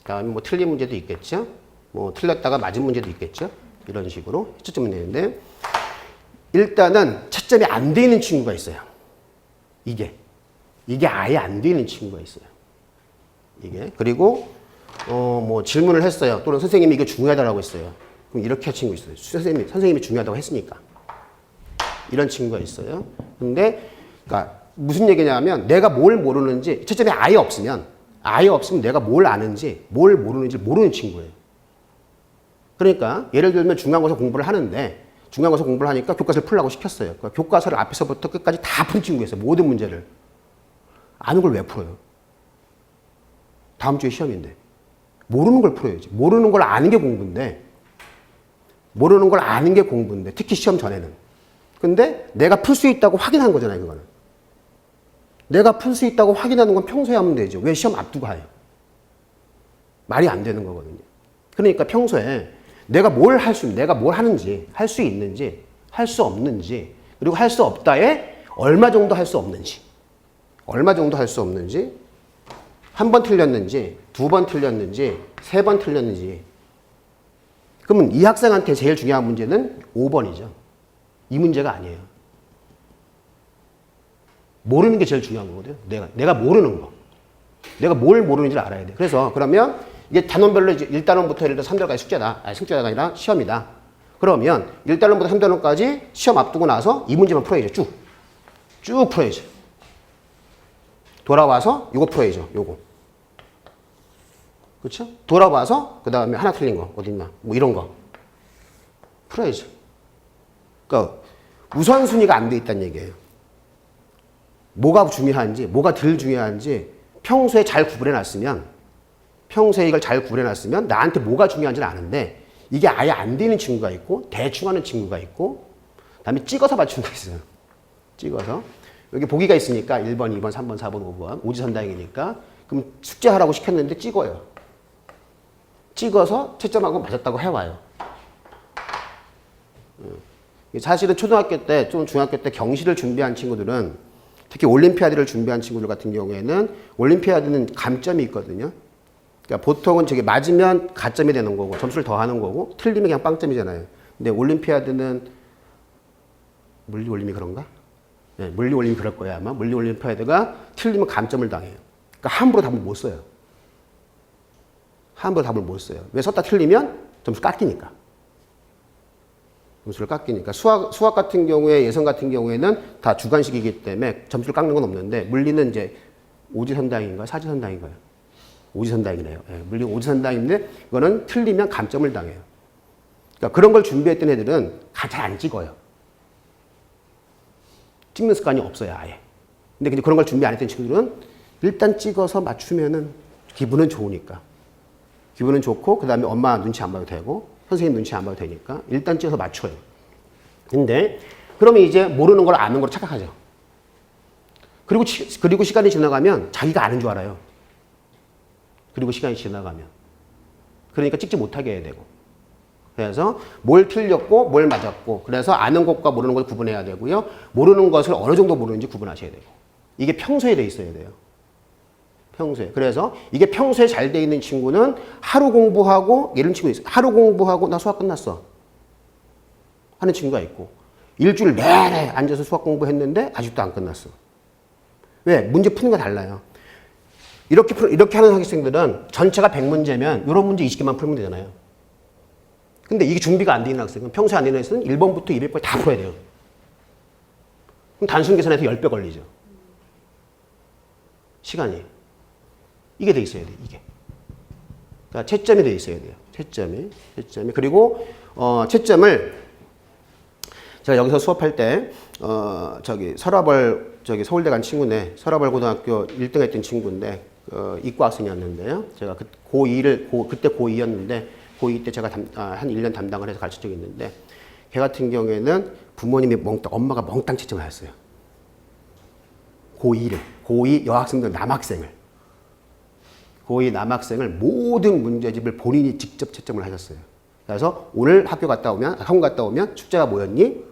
그다음에 뭐 틀린 문제도 있겠죠. 뭐 틀렸다가 맞은 문제도 있겠죠. 이런 식으로 채점을 내는데 일단은 채점이 안 돼 있는 친구가 있어요. 이게 아예 안 돼 있는 친구가 있어요. 이게 그리고 뭐 질문을 했어요. 또는 선생님이 이게 중요하다라고 했어요. 그럼 이렇게 할 친구 있어요. 선생님이 중요하다고 했으니까 이런 친구가 있어요. 근데 그러니까 무슨 얘기냐면 내가 뭘 모르는지 채점이 아예 없으면 내가 뭘 아는지 뭘 모르는지 모르는 친구예요. 그러니까 예를 들면 중간고사 공부를 하는데 중간고사 공부를 하니까 교과서를 풀라고 시켰어요. 그러니까 교과서를 앞에서부터 끝까지 다 푼 친구였어요. 모든 문제를. 아는 걸 왜 풀어요? 다음 주에 시험인데. 모르는 걸 풀어야지. 모르는 걸 아는 게 공부인데. 특히 시험 전에는. 근데 내가 풀 수 있다고 확인한 거잖아요. 그거는. 내가 풀 수 있다고 확인하는 건 평소에 하면 되죠. 왜 시험 앞두고 해요? 말이 안 되는 거거든요. 그러니까 평소에 내가 뭘 하는지, 할 수 있는지, 할 수 없는지, 그리고 할 수 없다에 얼마 정도 할 수 없는지, 한 번 틀렸는지, 두 번 틀렸는지, 세 번 틀렸는지. 그러면 이 학생한테 제일 중요한 문제는 5번이죠. 이 문제가 아니에요. 모르는 게 제일 중요한 거거든요. 내가 모르는 거. 내가 뭘 모르는지를 알아야 돼. 그래서 그러면 이게 단원별로 이제 1단원부터 예를 들어 3단원까지 숙제다. 아니, 숙제가 아니라 시험이다. 그러면 1단원부터 3단원까지 시험 앞두고 나서 이 문제만 풀어야죠. 쭉. 쭉 풀어야죠. 돌아와서 요거 풀어야죠. 요거. 그렇죠? 돌아와서 그 다음에 하나 틀린 거 어딨나? 뭐 이런 거 풀어야죠. 그러니까 우선순위가 안 돼 있다는 얘기예요. 뭐가 중요한지, 뭐가 덜 중요한지 평소에 잘 구분해놨으면, 평소에 이걸 잘 구분해놨으면 나한테 뭐가 중요한지는 아는데 이게 아예 안 되는 친구가 있고 대충 하는 친구가 있고 그다음에 찍어서 맞추는 거 있어요. 찍어서. 여기 보기가 있으니까 1번, 2번, 3번, 4번, 5번 오지선다행이니까 그럼 숙제하라고 시켰는데 찍어요. 찍어서 채점하고 맞았다고 해와요. 사실은 초등학교 때, 좀 중학교 때 경시를 준비한 친구들은 특히 올림피아드를 준비한 친구들 같은 경우에는 올림피아드는 감점이 있거든요. 그러니까 보통은 저게 맞으면 가점이 되는 거고 점수를 더하는 거고 틀리면 그냥 빵점이잖아요. 근데 올림피아드는 물리 올림이 그런가? 네, 물리 올림이 그럴 거예요 아마. 물리 올림피아드가 틀리면 감점을 당해요. 그러니까 함부로 답을 못 써요. 함부로 답을 못 써요. 왜 썼다 틀리면 점수 깎이니까. 점수를 깎이니까. 수학 같은 경우에, 예선 같은 경우에는 다 주관식이기 때문에 점수를 깎는 건 없는데, 물리는 이제 오지선다행인가요? 사지선다행인가요? 오지선다행이네요. 예, 물리 오지선다행인데, 이거는 틀리면 감점을 당해요. 그러니까 그런 걸 준비했던 애들은 잘 안 찍어요. 찍는 습관이 없어요, 아예. 근데 그런 걸 준비 안 했던 친구들은 일단 찍어서 맞추면은 기분은 좋으니까. 기분은 좋고, 그 다음에 엄마 눈치 안 봐도 되고, 선생님 눈치 안 봐도 되니까 일단 찍어서 맞춰요. 근데 그러면 이제 모르는 걸 아는 걸로 착각하죠. 그리고 시간이 지나가면 자기가 아는 줄 알아요. 그리고 시간이 지나가면. 그러니까 찍지 못하게 해야 되고. 그래서 뭘 틀렸고 뭘 맞았고, 그래서 아는 것과 모르는 걸 구분해야 되고요. 모르는 것을 어느 정도 모르는지 구분하셔야 되고. 이게 평소에 돼 있어야 돼요. 평소에. 그래서 이게 평소에 잘 돼 있는 친구는 하루 공부하고, 이런 친구 있어요. 하루 공부하고 나 수학 끝났어 하는 친구가 있고, 일주일 내내 앉아서 수학 공부했는데 아직도 안 끝났어. 왜? 문제 푸는 거 달라요. 이렇게 하는 학생들은 전체가 100문제면 이런 문제 20개만 풀면 되잖아요. 근데 이게 준비가 안 돼 있는 학생은, 평소에 안 되는 학생은 1번부터 200까지 다 풀어야 돼요. 그럼 단순 계산해서 10배 걸리죠. 시간이. 이게 돼 있어야 돼, 이게. 그러니까 채점이 돼 있어야 돼요. 채점이. 그리고, 채점을, 제가 여기서 수업할 때, 서라벌, 서울대 간 친구네, 서라벌 고등학교 1등 했던 친구인데, 이과 학생이었는데요. 제가 그때 고2였는데, 고2 때 제가 한 1년 담당을 해서 가르친 적이 있는데, 걔 같은 경우에는 부모님이 엄마가 몽땅 채점을 하셨어요. 고2 여학생들 남학생을. 고2 남학생을 모든 문제집을 본인이 직접 채점을 하셨어요. 그래서 오늘 학원 갔다 오면 숙제가 뭐였니?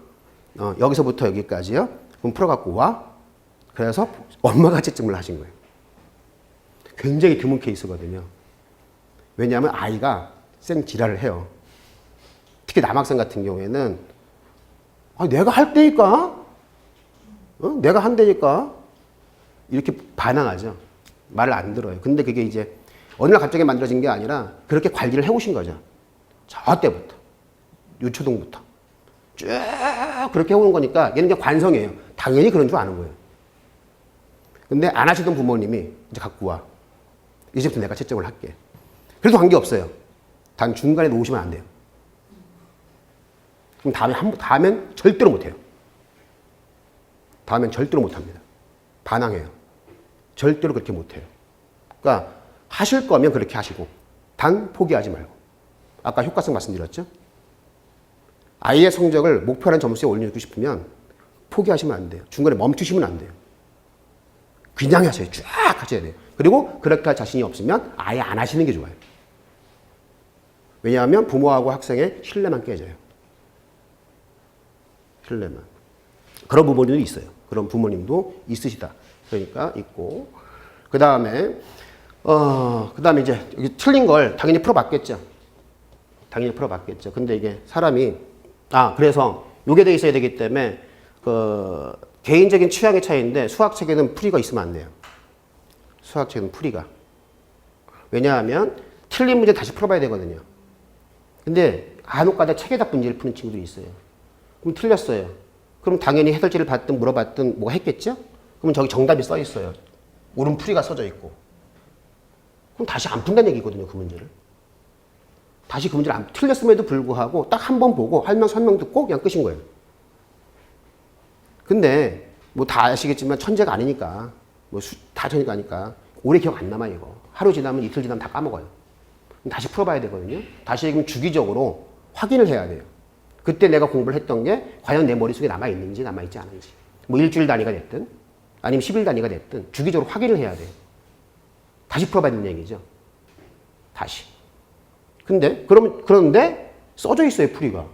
여기서부터 여기까지요. 그럼 풀어갖고 와. 그래서 엄마가 채점을 하신 거예요. 굉장히 드문 케이스거든요. 왜냐하면 아이가 쌩 지랄을 해요. 특히 남학생 같은 경우에는 내가 할 때니까? 내가 한다니까? 이렇게 반항하죠. 말을 안 들어요. 근데 그게 이제 어느 날 갑자기 만들어진 게 아니라 그렇게 관리를 해오신 거죠. 저 때부터. 유초동부터. 쭉 그렇게 해오는 거니까 얘는 그냥 관성이에요. 당연히 그런 줄 아는 거예요. 근데 안 하시던 부모님이 이제 갖고 와. 이제부터 내가 채점을 할게. 그래도 관계없어요. 단 중간에 놓으시면 안 돼요. 그럼 다음엔 절대로 못해요. 다음엔 절대로 못합니다. 반항해요. 절대로 그렇게 못해요. 그러니까 하실 거면 그렇게 하시고 단 포기하지 말고. 아까 효과성 말씀드렸죠? 아이의 성적을 목표하는 점수에 올려주고 싶으면 포기하시면 안 돼요. 중간에 멈추시면 안 돼요. 그냥 하세요. 쫙 하셔야 돼요. 그리고 그렇게 할 자신이 없으면 아예 안 하시는 게 좋아요. 왜냐하면 부모하고 학생의 신뢰만 깨져요. 신뢰만. 그런 부모님도 있어요. 그런 부모님도 있으시다. 그러니까 있고. 그 다음에 이제 여기 틀린 걸 당연히 풀어봤겠죠. 근데 이게 사람이, 그래서 요게 돼 있어야 되기 때문에 개인적인 취향의 차이인데 수학책에는 풀이가 있으면 안 돼요. 수학책은 풀이가. 왜냐하면 틀린 문제 다시 풀어봐야 되거든요. 근데 간혹가다 책에다 문제를 푸는 친구들이 있어요. 그럼 틀렸어요. 그럼 당연히 해설지를 받든 물어봤든 뭐 했겠죠? 그럼 저기 정답이 써 있어요. 옳은 풀이가 써져 있고. 그럼 다시 안 푼다는 얘기거든요, 그 문제를. 다시 그 문제를 틀렸음에도 불구하고 딱 한 번 보고 설명 듣고 그냥 끝인 거예요. 근데 뭐 다 아시겠지만 천재가 아니니까 다 천재가 아니까 오래 기억 안 남아요, 이거. 하루 지나면 이틀 지나면 다 까먹어요. 다시 풀어봐야 되거든요. 다시 그럼 주기적으로 확인을 해야 돼요. 그때 내가 공부를 했던 게 과연 내 머릿속에 남아있는지 남아있지 않은지. 뭐 일주일 단위가 됐든 아니면 10일 단위가 됐든 주기적으로 확인을 해야 돼요. 다시 풀어봐야 되는 얘기죠. 다시. 그런데 써져 있어요, 풀이가.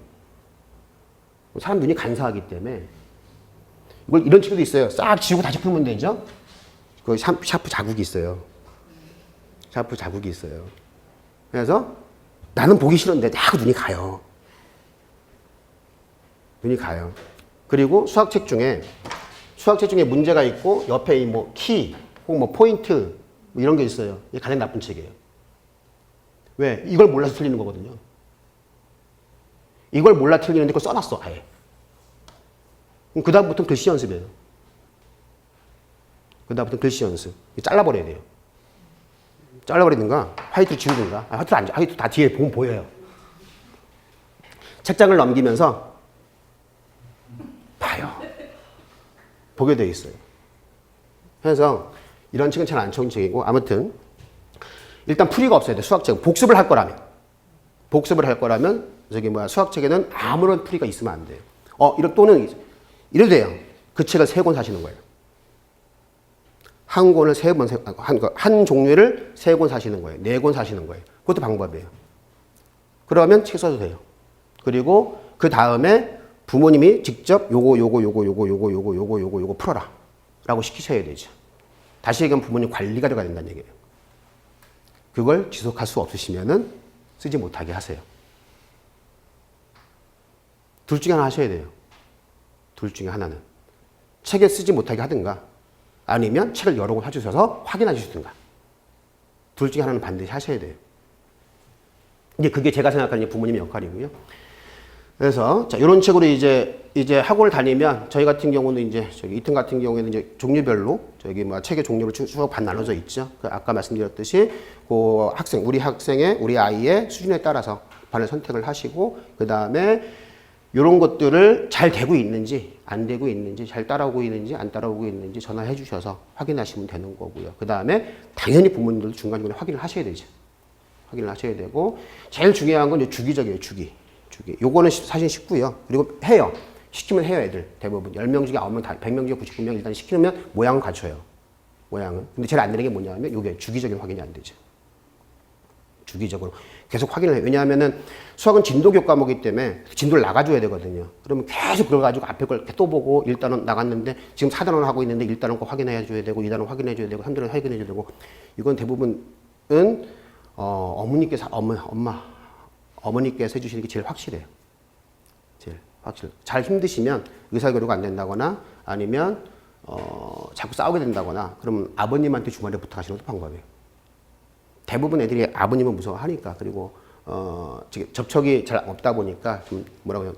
사람 눈이 간사하기 때문에. 이런 친구도 있어요. 싹 지우고 다시 풀면 되죠? 그 샤프 자국이 있어요. 샤프 자국이 있어요. 그래서 나는 보기 싫은데 자꾸 눈이 가요. 눈이 가요. 그리고 수학책 중에 문제가 있고 옆에 뭐 키, 혹은 뭐 포인트 뭐 이런 게 있어요. 이게 가장 나쁜 책이에요. 왜? 이걸 몰라서 틀리는 거거든요. 이걸 몰라 틀리는데 그걸 써놨어, 아예. 그럼 그다음부터는 글씨 연습이에요. 그다음부터는 글씨 연습. 잘라버려야 돼요. 잘라버리든가, 화이트를 지우든가. 화이트 다 뒤에 보면 보여요. 책장을 넘기면서 봐요. 보게 돼 있어요. 그래서 이런 책은 잘 안 좋은 책이고, 아무튼 일단 풀이가 없어야 돼. 수학책은 복습을 할 거라면 수학책에는 아무런 풀이가 있으면 안 돼요. 또는 이래도 돼요. 그 책을 3권 사시는 거예요. 한 종류를 3권 사시는 거예요. 4권 사시는 거예요. 그것도 방법이에요. 그러면 책 써도 돼요. 그리고 그 다음에 부모님이 직접 요거 풀어라 라고 시키셔야 되죠. 다시 얘기하면 부모님 관리가 들어가야 된다는 얘기예요. 그걸 지속할 수 없으시면은 쓰지 못하게 하세요. 둘 중에 하나 하셔야 돼요. 둘 중에 하나는. 책에 쓰지 못하게 하든가 아니면 책을 여러 권 사주셔서 확인해 주시든가. 둘 중에 하나는 반드시 하셔야 돼요. 이제 그게 제가 생각하는 부모님의 역할이고요. 그래서 자, 이런 책으로 이제 학원을 다니면 저희 같은 경우는 이제 이튼 같은 경우에는 이제 종류별로 책의 종류를 쭉 반 나눠져 있죠. 아까 말씀드렸듯이 우리 아이의 수준에 따라서 반을 선택을 하시고 그 다음에 이런 것들을 잘 되고 있는지 안 되고 있는지 잘 따라오고 있는지 안 따라오고 있는지 전화해 주셔서 확인하시면 되는 거고요. 그 다음에 당연히 부모님들도 중간중간에 확인을 하셔야 되죠. 확인을 하셔야 되고 제일 중요한 건 이제 주기적이에요. 주기. 요거는 사실 쉽고요. 그리고 해요. 시키면 해요, 애들. 대부분. 10명 중에 9명, 100명 중에 99명 일단 시키면 모양은 갖춰요. 모양은. 근데 제일 안 되는 게 뭐냐면 요게 주기적인 확인이 안 되죠. 주기적으로. 계속 확인을 해요. 왜냐하면은 수학은 진도교 과목이기 때문에 진도를 나가줘야 되거든요. 그러면 계속 그걸 가지고 앞에 걸 또 보고 1단원 나갔는데 지금 4단원 하고 있는데 1단원 거 확인해 줘야 되고 2단원 확인해 줘야 되고 3단원 확인해 줘야 되고 이건 대부분은 어머니께서 해주시는 게 제일 확실해요. 제일 확실. 잘 힘드시면 의사결호가 안 된다거나 아니면 자꾸 싸우게 된다거나 그러면 아버님한테 주말에 부탁하시는 것도 방법이에요. 대부분 애들이 아버님을 무서워하니까 그리고 접촉이 잘 없다 보니까 좀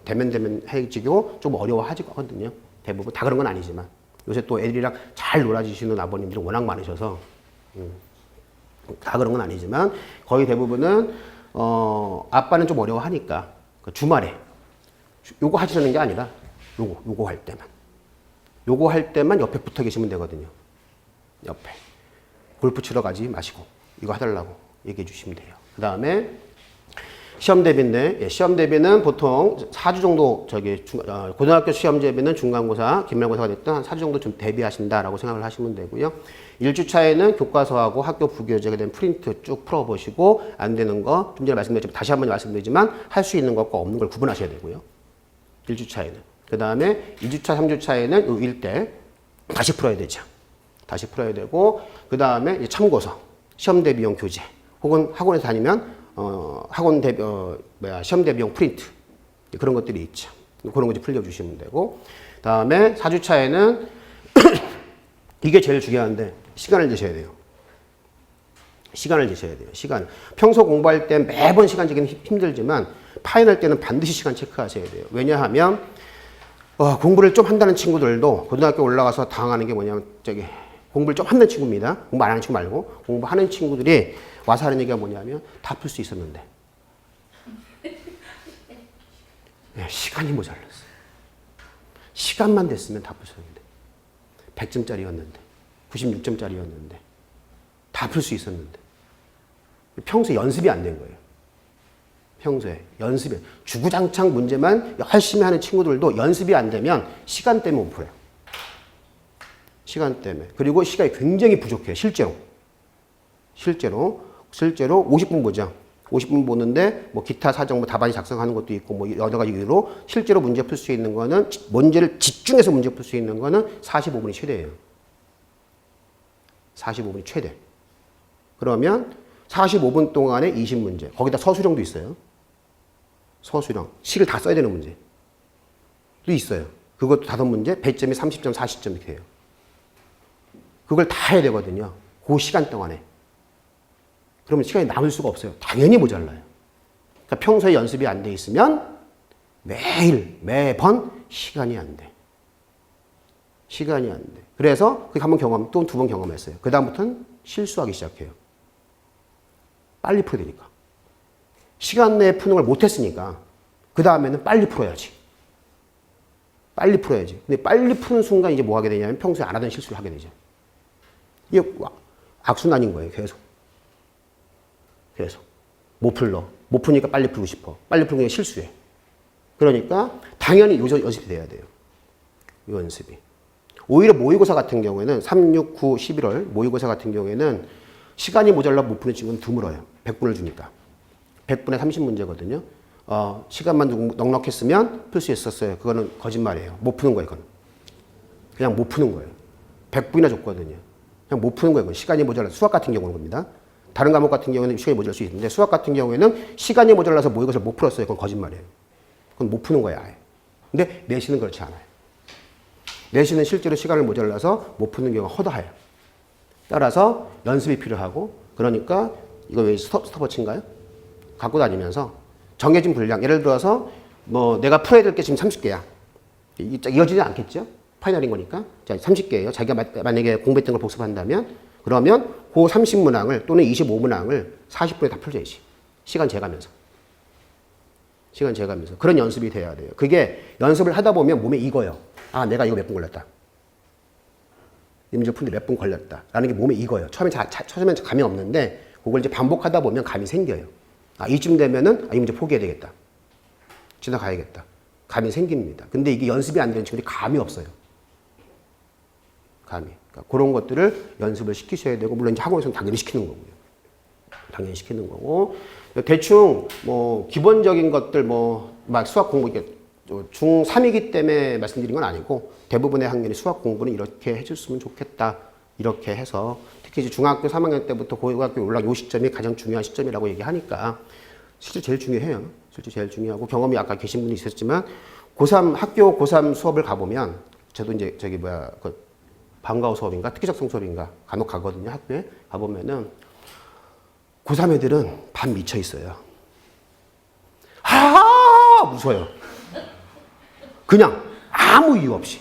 대면 해지고 좀 어려워하거든요. 대부분 다 그런 건 아니지만 요새 또 애들이랑 잘 놀아주시는 아버님들이 워낙 많으셔서 다 그런 건 아니지만 거의 대부분은 아빠는 좀 어려워하니까 주말에 요거 하시는 게 아니라 요거 할 때만 옆에 붙어 계시면 되거든요. 옆에 골프 치러 가지 마시고 이거 해달라고 얘기해 주시면 돼요. 그 다음에 시험 대비인데 시험 대비는 보통 4주 정도 고등학교 시험 대비는 중간고사, 기말고사가 됐든 한 4주 정도 좀 대비하신다라고 생각을 하시면 되고요. 1주차에는 교과서하고 학교 부교재가 된 프린트 쭉 풀어보시고 안 되는 거 좀 전에 말씀드렸지만 다시 한번 말씀드리지만 할 수 있는 것과 없는 걸 구분하셔야 되고요. 1주차에는. 그 다음에 2주차, 3주차에는 요 일대 다시 풀어야 되죠. 다시 풀어야 되고 그 다음에 참고서, 시험 대비용 교재 혹은 학원에서 다니면 시험 대비용 프린트 그런 것들이 있죠. 그런 거 이제 풀려주시면 되고 다음에 4주차에는 이게 제일 중요한데 시간을 내셔야 돼요. 시간을 재셔야 돼요. 시간. 평소 공부할 때 매번 시간 재기는 힘들지만 파이널 때는 반드시 시간 체크하셔야 돼요. 왜냐하면 공부를 좀 한다는 친구들도 고등학교 올라가서 당하는 게 뭐냐면 공부를 좀 하는 친구입니다. 공부 안 하는 친구 말고 공부하는 친구들이 와서 하는 얘기가 뭐냐면 다 풀 수 있었는데 시간이 모자랐어요. 시간만 됐으면 다 풀 수 있었는데 100점짜리였는데 96점짜리였는데 다 풀 수 있었는데 평소에 연습이 안 된 거예요. 평소에 연습이 주구장창 문제만 열심히 하는 친구들도 연습이 안 되면 시간 때문에 못 풀어요. 시간 때문에. 그리고 시간이 굉장히 부족해요. 실제로 50분 보죠. 50분 보는데 뭐 기타 사정 뭐 답안이 작성하는 것도 있고 뭐 여러 가지 이유로 실제로 문제 풀 수 있는 거는 문제를 집중해서 문제 풀 수 있는 거는 45분이 최대예요. 45분이 최대. 그러면 45분 동안에 20문제. 거기다 서술형도 있어요. 서술형. 식을 다 써야 되는 문제도 있어요. 그것도 5문제, 배점이 30점, 40점 이렇게 돼요. 그걸 다 해야 되거든요. 그 시간 동안에. 그러면 시간이 남을 수가 없어요. 당연히 모자라요. 그러니까 평소에 연습이 안 돼 있으면 매번 시간이 안 돼. 시간이 안 돼. 그래서 그게 한 번 경험, 또 2번 경험했어요. 그 다음부터는 실수하기 시작해요. 빨리 풀어야 되니까. 시간 내에 푸는 걸 못했으니까 그 다음에는 빨리 풀어야지. 빨리 풀어야지. 근데 빨리 푸는 순간 이제 뭐 하게 되냐면 평소에 안 하던 실수를 하게 되죠. 이게 악순환인 거예요. 계속. 못 풀러. 못 푸니까 빨리 풀고 싶어. 빨리 풀는 게 실수해. 그러니까 당연히 연습이 돼야 돼요. 이 연습이. 오히려 모의고사 같은 경우에는 3, 6, 9, 11월 모의고사 같은 경우에는 시간이 모자라 못 푸는 친구는 드물어요. 100분을 주니까. 100분에 30문제거든요. 시간만 넉넉했으면 풀 수 있었어요. 그거는 거짓말이에요. 못 푸는 거예요. 그건. 그냥 못 푸는 거예요. 100분이나 줬거든요. 그냥 못 푸는 거예요. 그건. 시간이 모자라서. 수학 같은 경우는 겁니다. 다른 과목 같은 경우에는 시간이 모자랄 수 있는데 수학 같은 경우에는 시간이 모자라서 모의고사를 못 풀었어요. 그건 거짓말이에요. 그건 못 푸는 거예요. 아예. 근데 내신은 그렇지 않아요. 내신은 실제로 시간을 모자라서 못 푸는 경우가 허다해요. 따라서 연습이 필요하고 그러니까 이거 왜 스톱워치인가요? 갖고 다니면서 정해진 분량 예를 들어서 뭐 내가 풀어야 될 게 지금 30개야. 이어지지 않겠죠? 파이널인 거니까. 자, 30개예요. 자기가 만약에 공부했던 걸 복습한다면 그러면 그 30문항을 또는 25문항을 40분에 다 풀어야지. 시간 재가면서. 그런 연습이 돼야 돼요. 그게 연습을 하다 보면 몸에 익어요. 아, 내가 이거 몇 분 걸렸다. 이 문제 푸는데 몇 분 걸렸다. 라는 게 몸에 익어요. 처음엔 감이 없는데 그걸 이제 반복하다 보면 감이 생겨요. 아, 이쯤 되면은 이 문제 포기해야 되겠다. 지나가야겠다. 감이 생깁니다. 근데 이게 연습이 안 되는 친구들이 감이 없어요. 감이. 그러니까 그런 것들을 연습을 시키셔야 되고, 물론 이제 학원에서는 당연히 시키는 거고요. 당연히 시키는 거고, 대충 뭐 기본적인 것들 막 수학 공부 이게 중3이기 때문에 말씀드린 건 아니고 대부분의 학년이 수학 공부는 이렇게 해줬으면 좋겠다. 이렇게 해서 특히 이제 중학교 3학년 때부터 고등학교 올라가는 이 시점이 가장 중요한 시점이라고 얘기하니까 실제 제일 중요해요. 실제 제일 중요하고 경험이 아까 계신 분이 있었지만 학교 고3 수업을 가보면 저도 이제 방과후 수업인가 특기작성 수업인가 간혹 가거든요. 학교에 가보면은 고3 애들은 반 미쳐 있어요. 웃어요. 그냥 아무 이유 없이.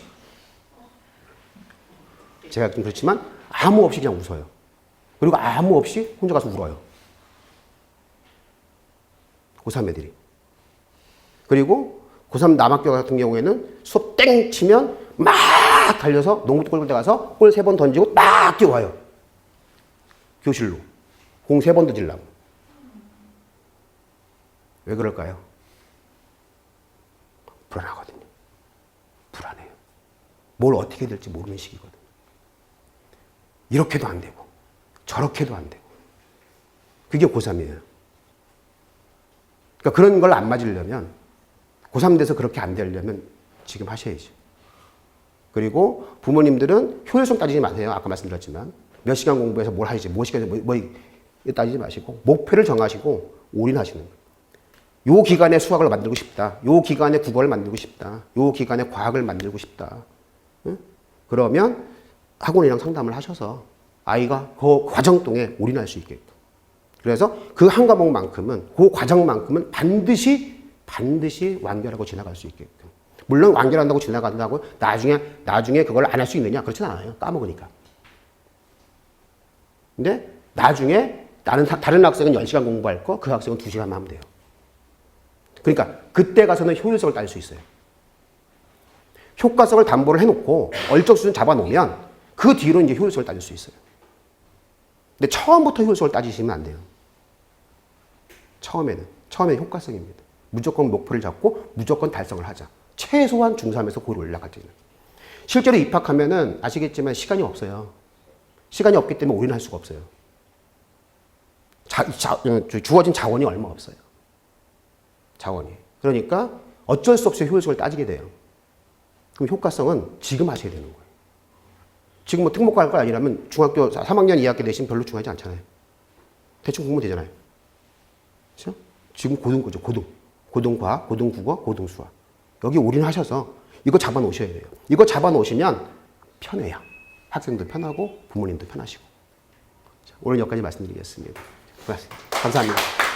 제가 좀 그렇지만 아무 없이 그냥 웃어요. 그리고 아무 없이 혼자 가서 울어요. 고3 애들이. 그리고 고3 남학교 같은 경우에는 수업 땡 치면 막 달려서 농구도 골 때 가서 골 3번 던지고 막 뛰어와요. 교실로. 공 3번 던지려고. 왜 그럴까요? 불안하거든요. 불안해요. 뭘 어떻게 될지 모르는 시기거든요. 이렇게도 안 되고 저렇게도 안 되고 그게 고3이에요. 그러니까 그런 걸 안 맞으려면 고3 돼서 그렇게 안 되려면 지금 하셔야죠. 그리고 부모님들은 효율성 따지지 마세요. 아까 말씀드렸지만 몇 시간 공부해서 뭘 하시지 몇 시간에서 뭐 따지지 마시고 목표를 정하시고 올인하시는 거예요. 요 기간에 수학을 만들고 싶다. 요 기간에 국어를 만들고 싶다. 요 기간에 과학을 만들고 싶다. 응? 그러면 학원이랑 상담을 하셔서 아이가 그 과정 동에 올인할 수 있게끔 그래서 그 한 과목만큼은, 그 과정만큼은 반드시 완결하고 지나갈 수 있게끔. 물론 완결한다고 지나간다고 나중에 그걸 안 할 수 있느냐? 그렇진 않아요. 까먹으니까. 근데 나중에 다른 학생은 10시간 공부할 거, 그 학생은 2시간만 하면 돼요. 그러니까 그때 가서는 효율성을 따질 수 있어요. 효과성을 담보를 해놓고 얼적 수준 잡아놓으면 그 뒤로 이제 효율성을 따질 수 있어요. 근데 처음부터 효율성을 따지시면 안 돼요. 처음에는 효과성입니다. 무조건 목표를 잡고 무조건 달성을 하자. 최소한 중3에서 고로 올라갈 때는. 실제로 입학하면은 아시겠지만 시간이 없어요. 시간이 없기 때문에 올인할 수가 없어요. 주어진 자원이 얼마 없어요. 자원이. 그러니까 어쩔 수 없이 효율성을 따지게 돼요. 그럼 효과성은 지금 하셔야 되는 거예요. 지금 뭐 특목고 할 거 아니라면 중학교 3학년 2학기 내신 별로 중요하지 않잖아요. 대충 공부면 되잖아요. 그렇죠? 지금 고등고죠. 고등과학, 고등국어, 고등수학. 여기 올인하셔서 이거 잡아놓으셔야 돼요. 이거 잡아놓으시면 편해요. 학생들 편하고 부모님도 편하시고. 오늘 여기까지 말씀드리겠습니다. 고맙습니다. 감사합니다.